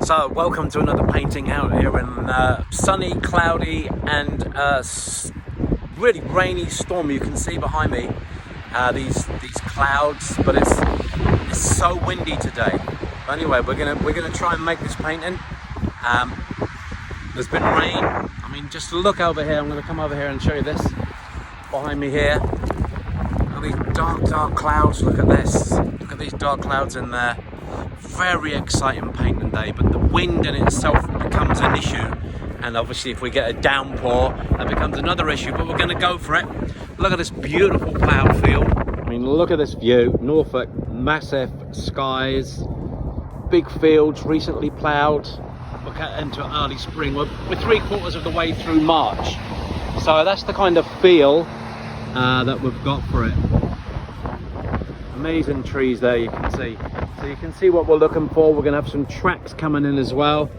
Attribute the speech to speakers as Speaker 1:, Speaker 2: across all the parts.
Speaker 1: So welcome to another painting out here in sunny, cloudy and really rainy, stormy. You can see behind me these clouds, but it's so windy today. But anyway, we're gonna try and make this painting. There's been rain. I mean, just look over here. I'm gonna come over here and show you this behind me here. All these dark clouds. Look at this. Look at these dark clouds in there. Very exciting painting day, but the wind in itself becomes an issue, and obviously if we get a downpour that becomes another issue, but we're going to go for it. Look at this beautiful ploughed field. I mean, look at this view. Norfolk, massive skies, big fields recently ploughed. We'll get into early spring. We're 3/4 of the way through March, so that's the kind of feel that we've got for it. Amazing trees there, you can see. So you can see what we're looking for. We're going to have some tracks coming in as well.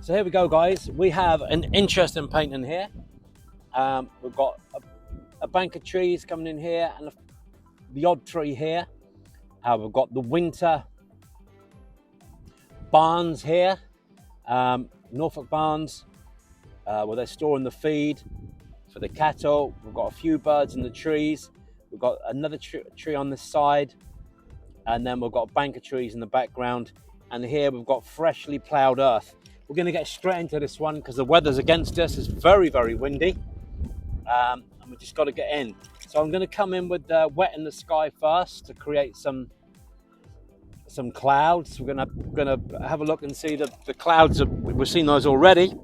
Speaker 1: So here we go, guys. We have an interesting painting here. We've got a bank of trees coming in here and the odd tree here. We've got the winter barns here, Norfolk barns, where they're storing the feed for the cattle. We've got a few birds in the trees. We've got another tree on this side, and then we've got a bank of trees in the background, and here we've got freshly ploughed earth. We're going to get straight into this one because the weather's against us. It's very windy, and we just got to get in. So I'm going to come in with wet in the sky first to create some clouds. We're going to have a look and see the clouds. We've seen those already.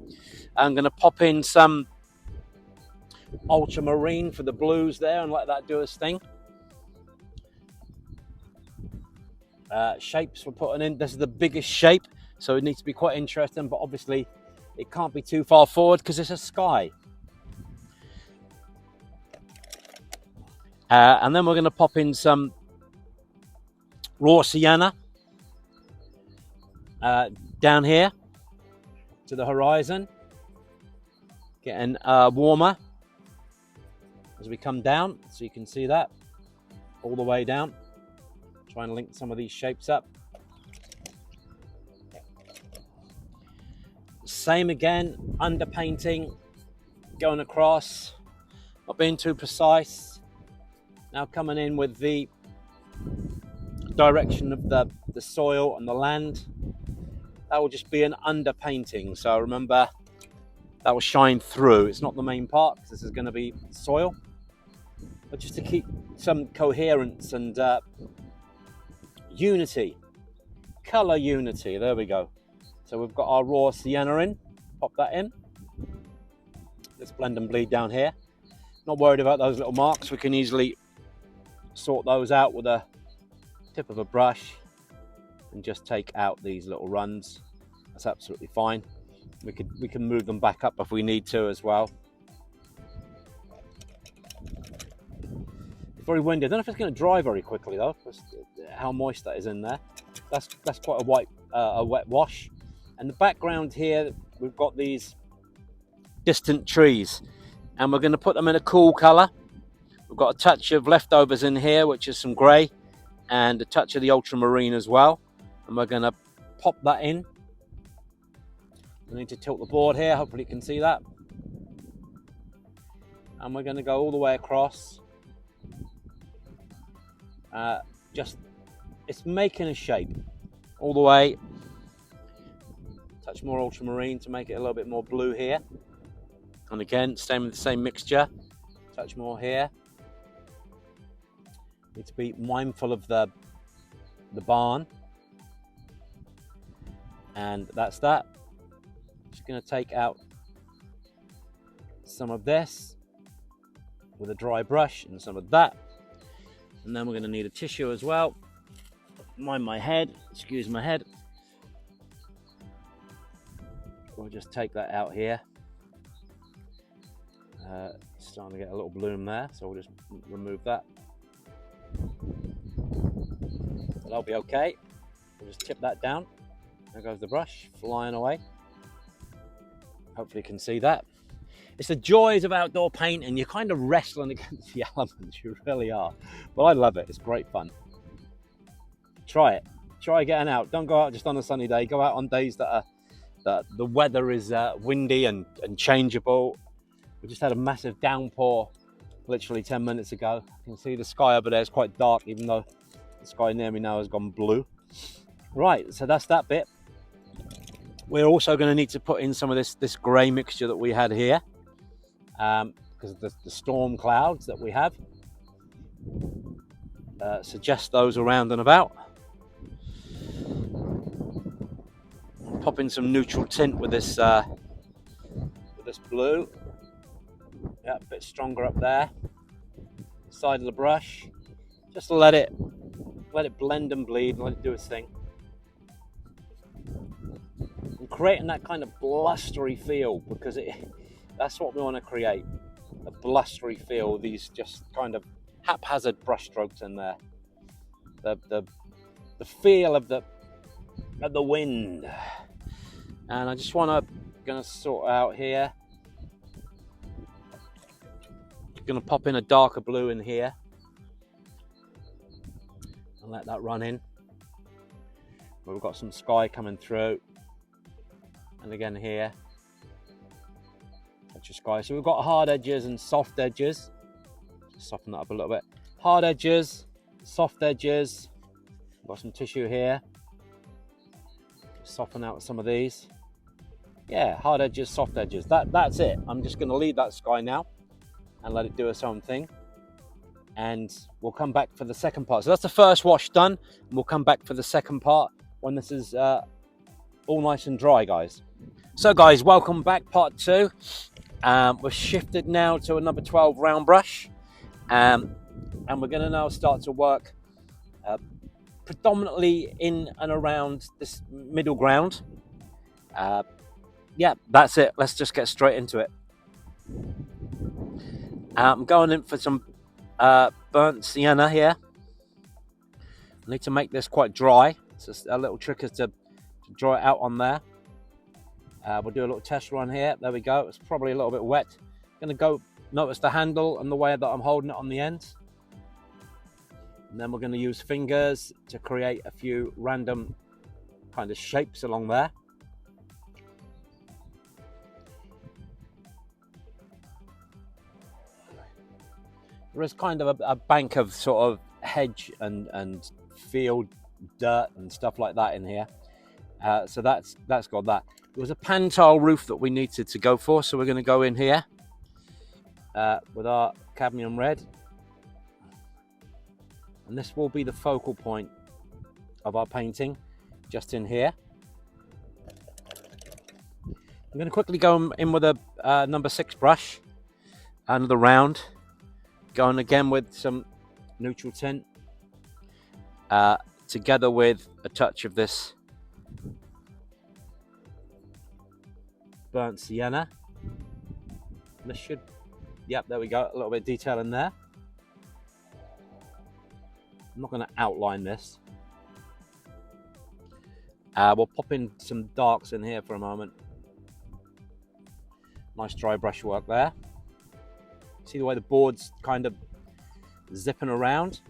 Speaker 1: I'm going to pop in some ultramarine for the blues there and let that do its thing. Shapes we're putting in. This is the biggest shape, so it needs to be quite interesting, but obviously it can't be too far forward because it's a sky. And then we're going to pop in some raw sienna down here to the horizon, getting warmer as we come down, so you can see that all the way down. Try and link some of these shapes up. Same again, underpainting, going across, not being too precise. Now coming in with the direction of the soil and the land. That will just be an underpainting, so remember that will shine through. It's not the main part because this is going to be soil, but just to keep some coherence and unity, color unity. There we go. So we've got our raw sienna in, pop that in. Let's blend and bleed down here. Not worried about those little marks. We can easily sort those out with a tip of a brush and just take out these little runs. That's absolutely fine. We can move them back up if we need to as well. It's very windy. I don't know if it's going to dry very quickly though, because how moist that is in there. That's quite a wet wash. And the background here, we've got these distant trees, and we're going to put them in a cool colour. We've got a touch of leftovers in here, which is some grey, and a touch of the ultramarine as well. And we're going to pop that in. I need to tilt the board here, hopefully you can see that. And we're going to go all the way across. It's making a shape all the way. Touch more ultramarine to make it a little bit more blue here. And again, staying with the same mixture. Touch more here. Need to be mindful of the barn. And that's that. Just going to take out some of this with a dry brush and some of that. And then we're going to need a tissue as well. Mind my head, excuse my head. We'll just take that out here. Starting to get a little bloom there, so we'll just remove that. That'll be okay. We'll just tip that down. There goes the brush, flying away. Hopefully you can see that. It's the joys of outdoor painting. You're kind of wrestling against the elements, you really are. But I love it, it's great fun. Try it. try getting out. Don't go out just on a sunny day. Go out on days that the weather is windy and changeable. We just had a massive downpour literally 10 minutes ago. You can see the sky over there is quite dark, even though the sky near me now has gone blue. Right, so that's that bit. We're also going to need to put in some of this grey mixture that we had here, because of the storm clouds that we have. Suggest those around and about. Pop in some neutral tint with this blue. Yeah, a bit stronger up there. Side of the brush. Just let it blend and bleed and let it do its thing. And creating that kind of blustery feel, because that's what we want to create. A blustery feel, these just kind of haphazard brush strokes in there. The feel of the wind. And I just gonna sort out here. Gonna pop in a darker blue in here and let that run in. But we've got some sky coming through, and again here, that's your sky. So we've got hard edges and soft edges. Just soften that up a little bit. Hard edges, soft edges. Got some tissue here. Just soften out some of these. Yeah, hard edges, soft edges. That's it. I'm just going to leave that sky now and let it do its own thing. And we'll come back for the second part. So that's the first wash done. And we'll come back for the second part when this is all nice and dry, guys. So guys, welcome back, part two. We're shifted now to a number 12 round brush. And we're going to now start to work predominantly in and around this middle ground. Yeah, that's it. Let's just get straight into it. I'm going in for some burnt sienna here. I need to make this quite dry. So a little trick is to draw it out on there. We'll do a little test run here. There we go. It's probably a little bit wet. I'm going to go notice the handle and the way that I'm holding it on the end. And then we're going to use fingers to create a few random kind of shapes along there. There is kind of a bank of sort of hedge and field dirt and stuff like that in here. So that's got that. There was a pan tile roof that we needed to go for, so we're going to go in here with our cadmium red. And this will be the focal point of our painting, just in here. I'm going to quickly go in with a number 6 brush, another round. Going again with some neutral tint, together with a touch of this burnt sienna. This should, yep, there we go, a little bit of detail in there. I'm not going to outline this. We'll pop in some darks in here for a moment. Nice dry brush work there. See the way the board's kind of zipping around,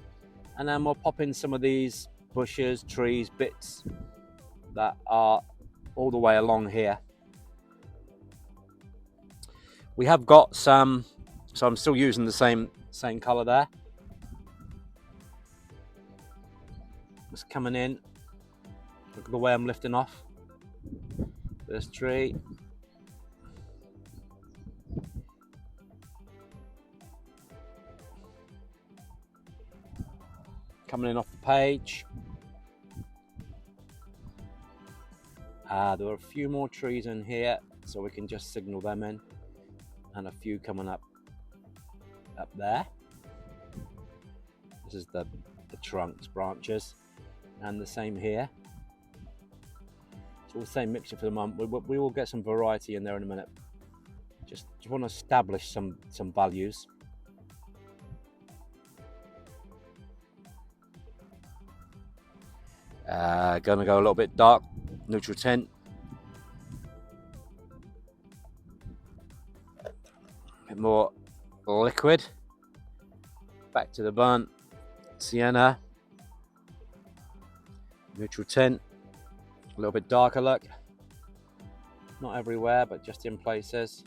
Speaker 1: and then we'll pop in some of these bushes, trees, bits that are all the way along here. We have got some, so I'm still using the same color there. It's coming in. Look at the way I'm lifting off this tree. Coming in off the page. There are a few more trees in here, so we can just signal them in, and a few coming up there. This is the trunks, branches, and the same here. It's all the same mixture for the moment. We will get some variety in there in a minute. Just want to establish some values. Gonna go a little bit dark, neutral tint. A bit more liquid. Back to the burnt sienna. Neutral tint, a little bit darker look. Not everywhere, but just in places.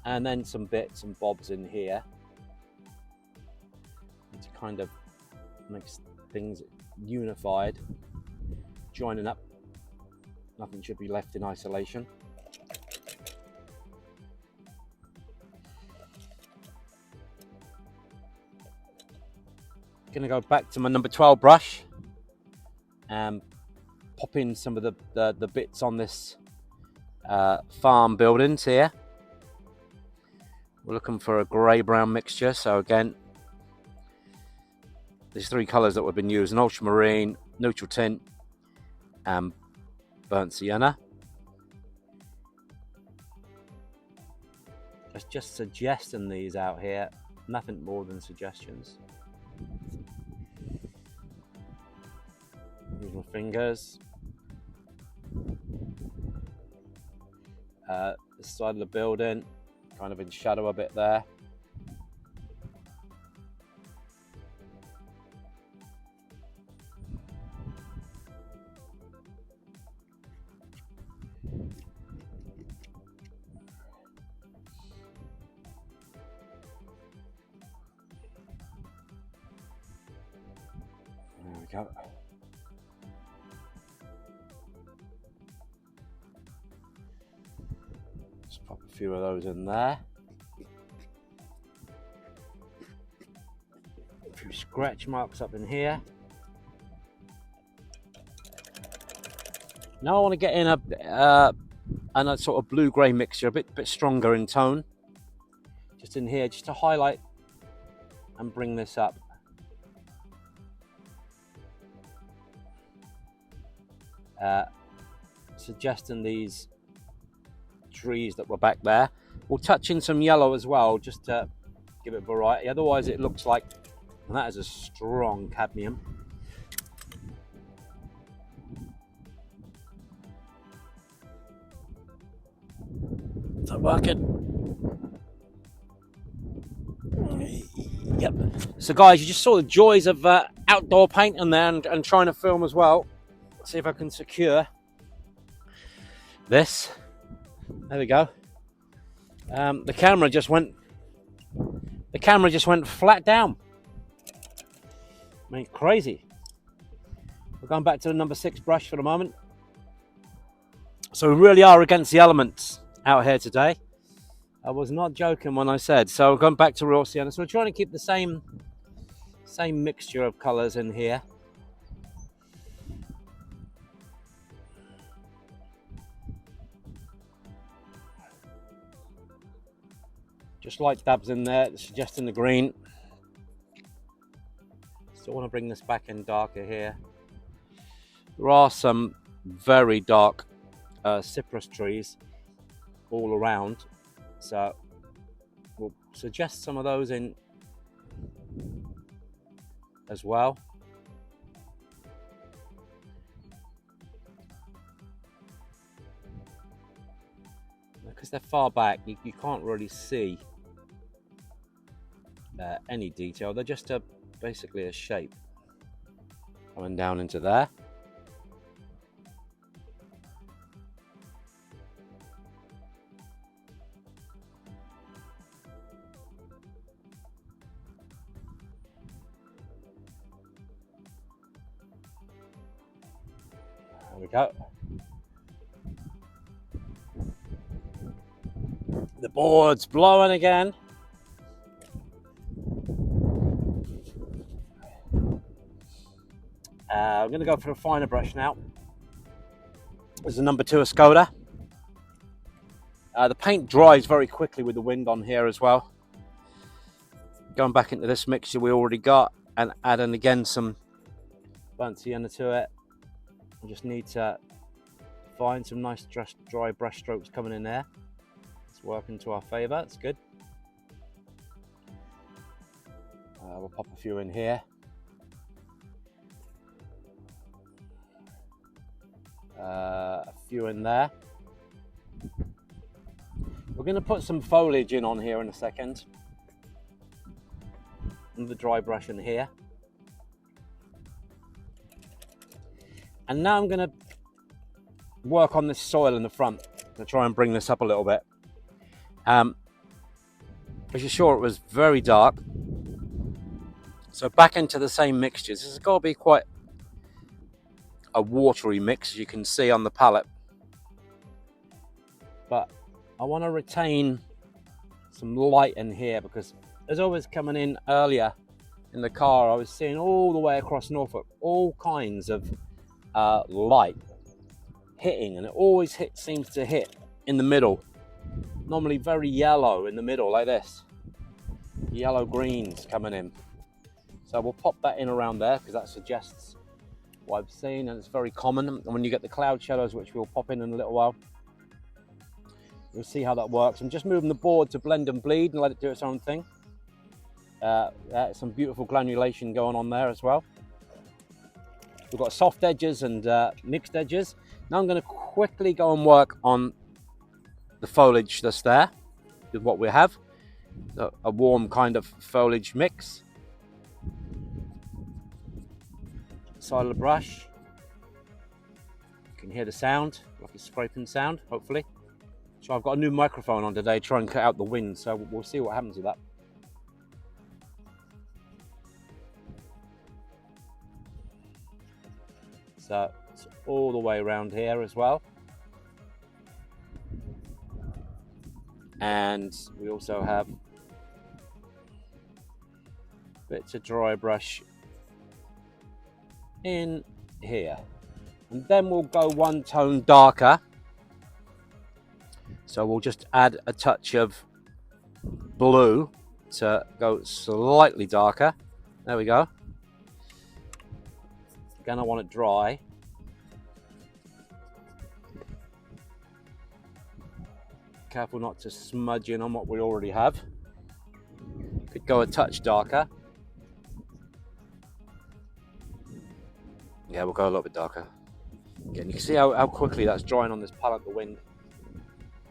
Speaker 1: And then some bits and bobs in here to kind of make things unified, joining up. Nothing should be left in isolation. Gonna go back to my number 12 brush and pop in some of the bits on this farm buildings here. We're looking for a grey-brown mixture, so again, these three colours that we've been using: ultramarine, neutral tint, and burnt sienna. Just suggesting these out here, nothing more than suggestions. Use my fingers. The side of the building, kind of in shadow a bit there. There we go. Just pop a few of those in there. A few scratch marks up in here. Now I want to get in a sort of blue-grey mixture, a bit stronger in tone. Just in here, just to highlight and bring this up. Suggesting these trees that were back there. We'll touch in some yellow as well, just to give it variety. Otherwise it looks like, and that is a strong cadmium. Is that working? Yep. So guys, you just saw the joys of outdoor painting there and trying to film as well. Let's see if I can secure this. There we go. The camera just went flat down. I mean, crazy. We're going back to the number 6 brush for the moment. So we really are against the elements out here today. I was not joking when I said. So we're going back to raw sienna. So we're trying to keep the same mixture of colours in here. Just light dabs in there, suggesting the green. Still want to bring this back in darker here. There are some very dark cypress trees all around, so we'll suggest some of those in as well. Because they're far back, you can't really see any detail. They're just basically a shape coming down into there. There we go. The board's blowing again. I'm going to go for a finer brush now. This is a number 2 Skoda. The paint dries very quickly with the wind on here as well. Going back into this mixture we already got and adding again some burnt sienna to it. We just need to find some nice dry brush strokes coming in there. It's working to our favour, it's good. We'll pop a few in here. A few in there. We're going to put some foliage in on here in a second. And the dry brush in here. And now I'm going to work on this soil in the front to try and bring this up a little bit. As you saw, it was very dark. So back into the same mixtures. This has got to be quite a watery mix, as you can see on the palette. But I want to retain some light in here, because as I was coming in earlier in the car, I was seeing all the way across Norfolk all kinds of light hitting, and it always seems to hit in the middle. Normally very yellow in the middle, like this. Yellow greens coming in. So we'll pop that in around there, because that suggests what I've seen, and it's very common. And when you get the cloud shadows, which we'll pop in a little while, you'll see how that works. I'm just moving the board to blend and bleed and let it do its own thing. Some beautiful granulation going on there as well. We've got soft edges and mixed edges. Now I'm going to quickly go and work on the foliage that's there with what we have. A warm kind of foliage mix. Side of the brush. You can hear the sound, like a scraping sound, hopefully. So I've got a new microphone on today, try and cut out the wind, so we'll see what happens with that. So it's all the way around here as well. And we also have bits of dry brush in here. And then we'll go one tone darker. So we'll just add a touch of blue to go slightly darker. There we go. Again, I want it dry. Careful not to smudge in on what we already have. Could go a touch darker. Yeah, we'll go a little bit darker. Again, you can see how quickly that's drying on this palette, the wind.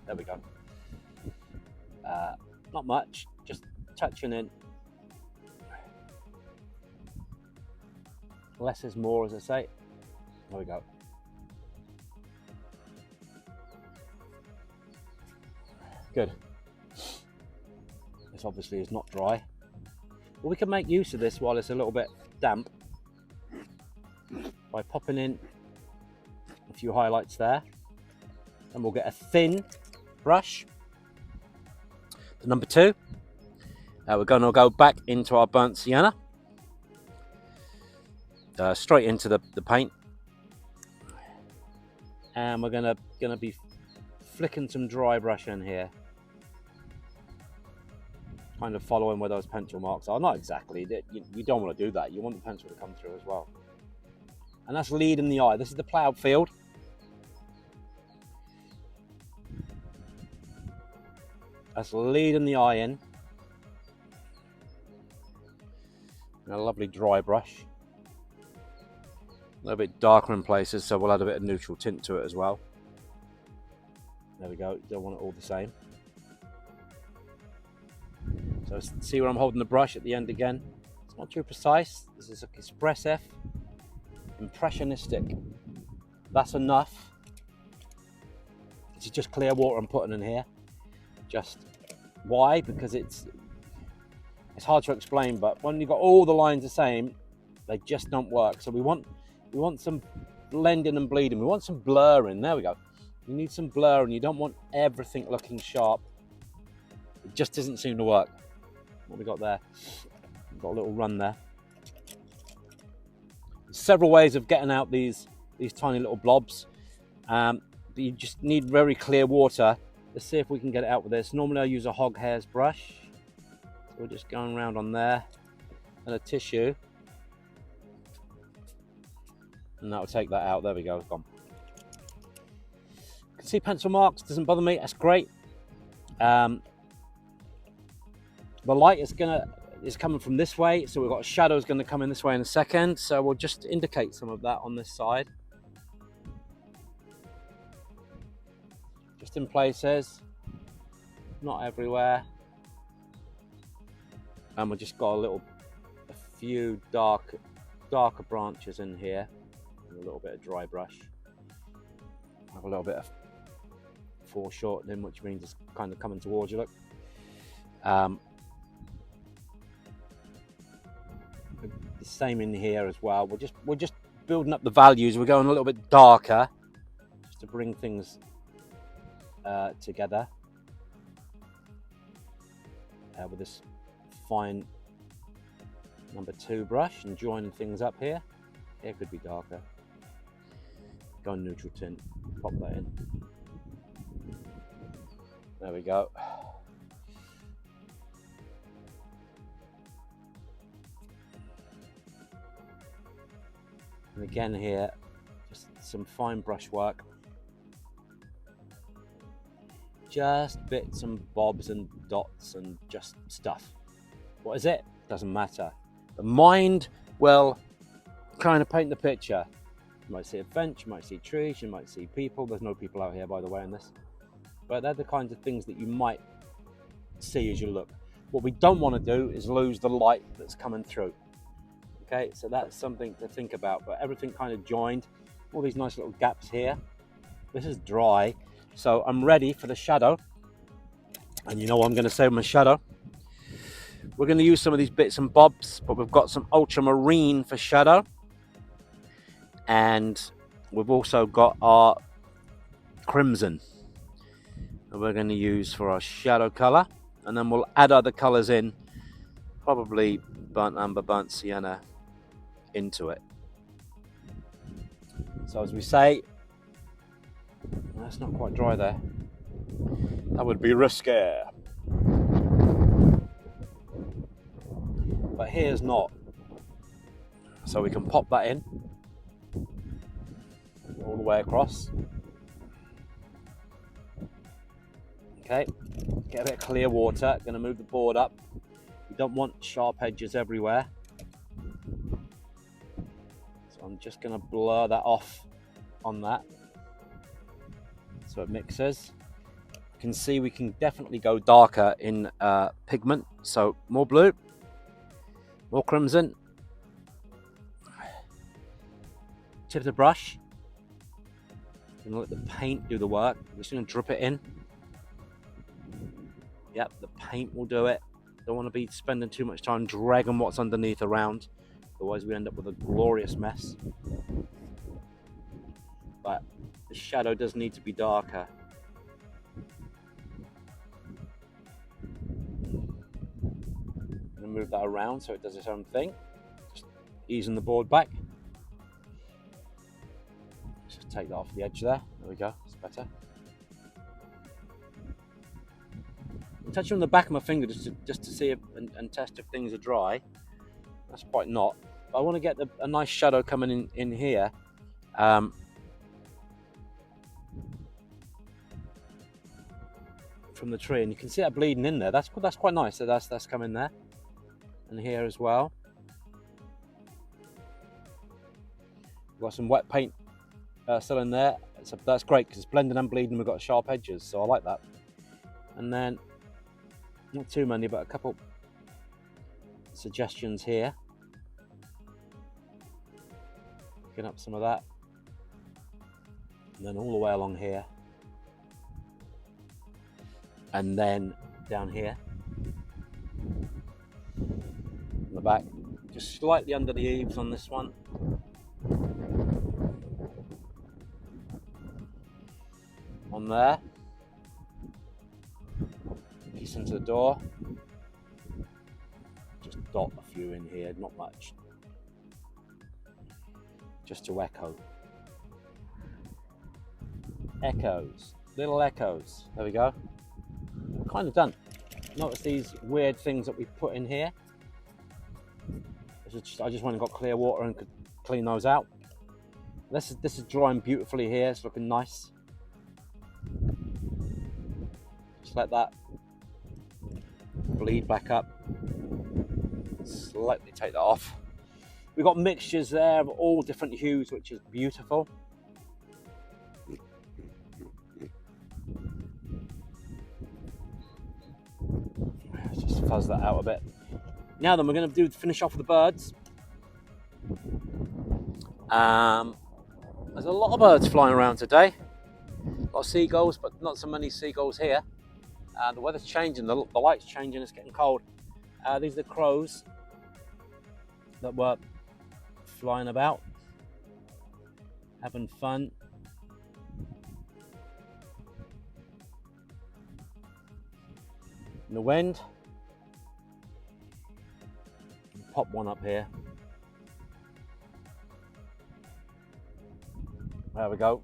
Speaker 1: There we go. Not much, just touching in. Less is more, as I say. There we go. Good. This obviously is not dry. Well, we can make use of this while it's a little bit damp by popping in a few highlights there. And we'll get a thin brush. The number 2. We're going to go back into our burnt sienna. Straight into the paint. And we're gonna be flicking some dry brush in here. Kind of following where those pencil marks are. Not exactly. You don't want to do that. You want the pencil to come through as well. And that's leading the eye. This is the ploughed field. That's leading the eye in. And a lovely dry brush. A little bit darker in places, so we'll add a bit of neutral tint to it as well. There we go. You don't want it all the same. So see where I'm holding the brush at the end again? It's not too precise. This is expressive, impressionistic. That's enough. This is just clear water I'm putting in here. Just why? Because it's hard to explain, but when you've got all the lines the same, they just don't work. So we want some blending and bleeding. We want some blurring. There we go. You need some blur, and you don't want everything looking sharp. It just doesn't seem to work. What we got there? We've got a little run there. Several ways of getting out these tiny little blobs. But you just need very clear water. Let's see if we can get it out with this. Normally I use a hog hairs brush. So we're just going around on there. And a tissue. And that'll take that out. There we go, it's gone. You can see pencil marks, doesn't bother me, that's great. The light is coming from this way, so we've got a shadow is going to come in this way in a second. So we'll just indicate some of that on this side. Just in places. not everywhere. And we just got a few darker branches in here, and a little bit of dry brush. Have a little bit of foreshortening, which means it's kind of coming towards you. Look, the same in here as well. We're just building up the values. We're going a little bit darker just to bring things together with this fine number 2 brush and join things up here. It could be darker. Go on neutral tint, pop that in. There we go. And again here, just some fine brush work. Just bits and bobs and dots and just stuff. What is it? Doesn't matter. The mind will kind of paint the picture. You might see a bench, you might see trees, you might see people. There's no people out here, by the way, in this. But they're the kinds of things that you might see as you look. What we don't want to do is lose the light that's coming through. Okay, so that's something to think about. But everything kind of joined. All these nice little gaps here. This is dry. So I'm ready for the shadow. And you know what I'm going to say with my shadow? We're going to use some of these bits and bobs, but we've got some ultramarine for shadow. And we've also got our crimson that we're going to use for our shadow color. And then we'll add other colors in, probably burnt umber, burnt sienna into it. So as we say, that's not quite dry there. That would be risky. But here's not. So we can pop that in all the way across. Okay, get a bit of clear water. Going to move the board up. We don't want sharp edges everywhere. So I'm just going to blur that off on that so it mixes. You can see we can definitely go darker in pigment. So more blue, more crimson. Tip of the brush. I'm going to let the paint do the work. I'm just going to drip it in. Yep, the paint will do it. Don't want to be spending too much time dragging what's underneath around. Otherwise we end up with a glorious mess. But the shadow does need to be darker. I'm going to move that around so it does its own thing. Just easing the board back. Just take that off the edge there. There we go, it's better. I'm touching on the back of my finger just to see if, and test if things are dry. That's quite not. But I want to get a nice shadow coming in here. From the tree, and you can see that bleeding in there. That's quite nice. So that's coming there, and here as well. We've got some wet paint still in there. So that's great because it's blending and bleeding. We've got sharp edges, so I like that. And then not too many, but a couple suggestions here. Picking up some of that, and then all the way along here. And then down here in the back, just slightly under the eaves on this one. On there, piece into the door. Just dot a few in here, not much, just to echo. Echoes, little echoes. There we go. Kind of done. Notice these weird things that we put in here. I just went and got clear water and could clean those out. This is drying beautifully here. It's looking nice. Just let that bleed back up. Slightly take that off. We've got mixtures there of all different hues, which is beautiful. fuzz that out a bit. Now then, we're going to finish off with the birds. There's a lot of birds flying around today. A lot of seagulls, but not so many seagulls here. The weather's changing, the light's changing, it's getting cold. These are the crows that were flying about, having fun. In the wind. Pop one up here. There we go.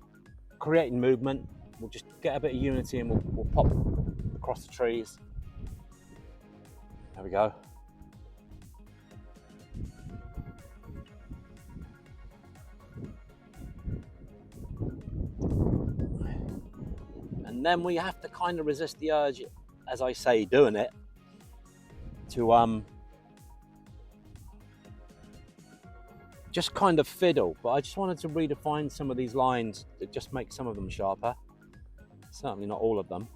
Speaker 1: Creating movement. We'll just get a bit of unity and we'll pop across the trees. There we go. And then we have to kind of resist the urge, as I say, doing it, to just kind of fiddle. But I just wanted to redefine some of these lines to just make some of them sharper. Certainly not all of them.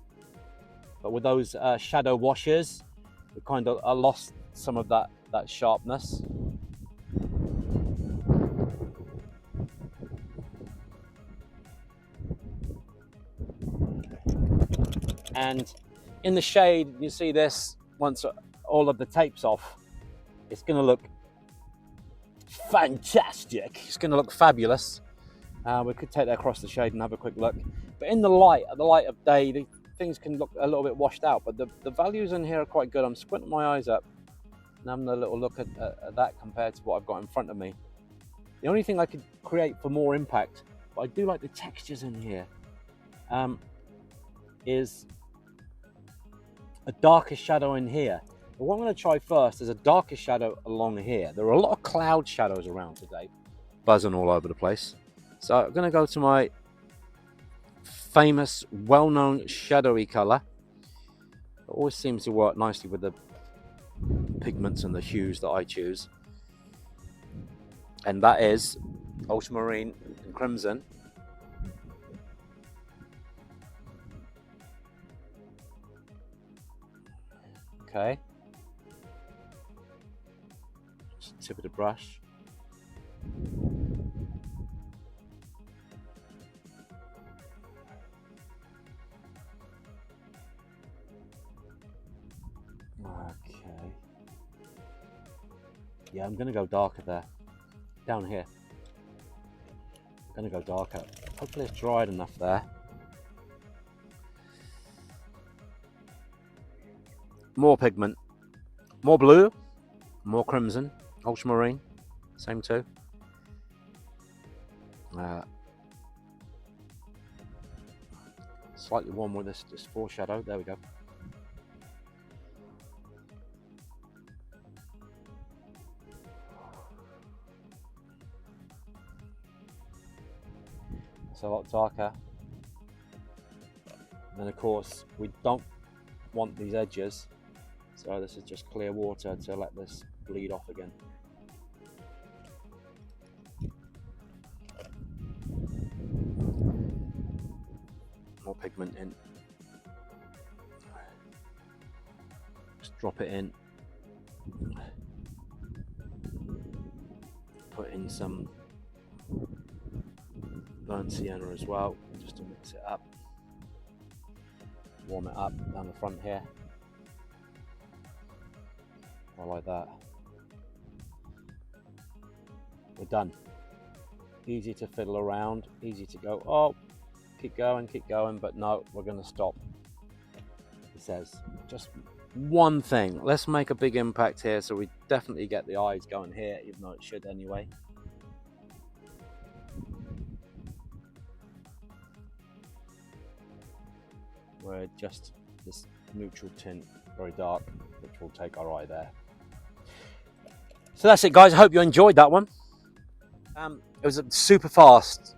Speaker 1: But with those shadow washes, we kind of lost some of that sharpness. And in the shade, you see this, once all of the tape's off, it's going to look fantastic. It's going to look fabulous. We could take that across the shade and have a quick look. But in the light, at the light of day, things can look a little bit washed out. But the values in here are quite good. I'm squinting my eyes up and having a little look at that compared to what I've got in front of me. The only thing I could create for more impact, but I do like the textures in here, is a darker shadow in here. But what I'm going to try first is a darker shadow along here. There are a lot of cloud shadows around today, buzzing all over the place. So I'm going to go to my famous, well-known shadowy colour. It always seems to work nicely with the pigments and the hues that I choose. And that is ultramarine and crimson. Okay. Just tip of the brush. Okay. Yeah, I'm going to go darker there. Down here. I'm going to go darker. Hopefully it's dried enough there. More pigment. More blue. More crimson. Ultramarine. Same two. Slightly warm with this foreshadow. There we go. It's a lot darker. And then of course we don't want these edges, so this is just clear water to let this bleed off again. More pigment in. Just drop it in. Put in some burnt sienna as well, just to mix it up. Warm it up down the front here. I like that. We're done. Easy to fiddle around, easy to go, oh, keep going, but no, we're going to stop. He says, just one thing. Let's make a big impact here so we definitely get the eyes going here, even though it should anyway. Where just this neutral tint, very dark, which will take our eye there. So that's it, guys. I hope you enjoyed that one. It was a super fast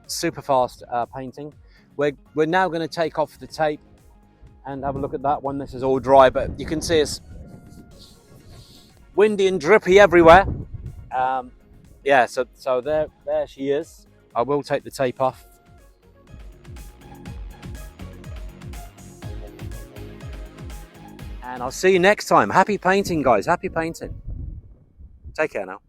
Speaker 1: painting. We're now going to take off the tape and have a look at that one. This is all dry, but you can see it's windy and drippy everywhere. Yeah, so there she is. I will take the tape off. And I'll see you next time. Happy painting, guys. Happy painting. Take care now.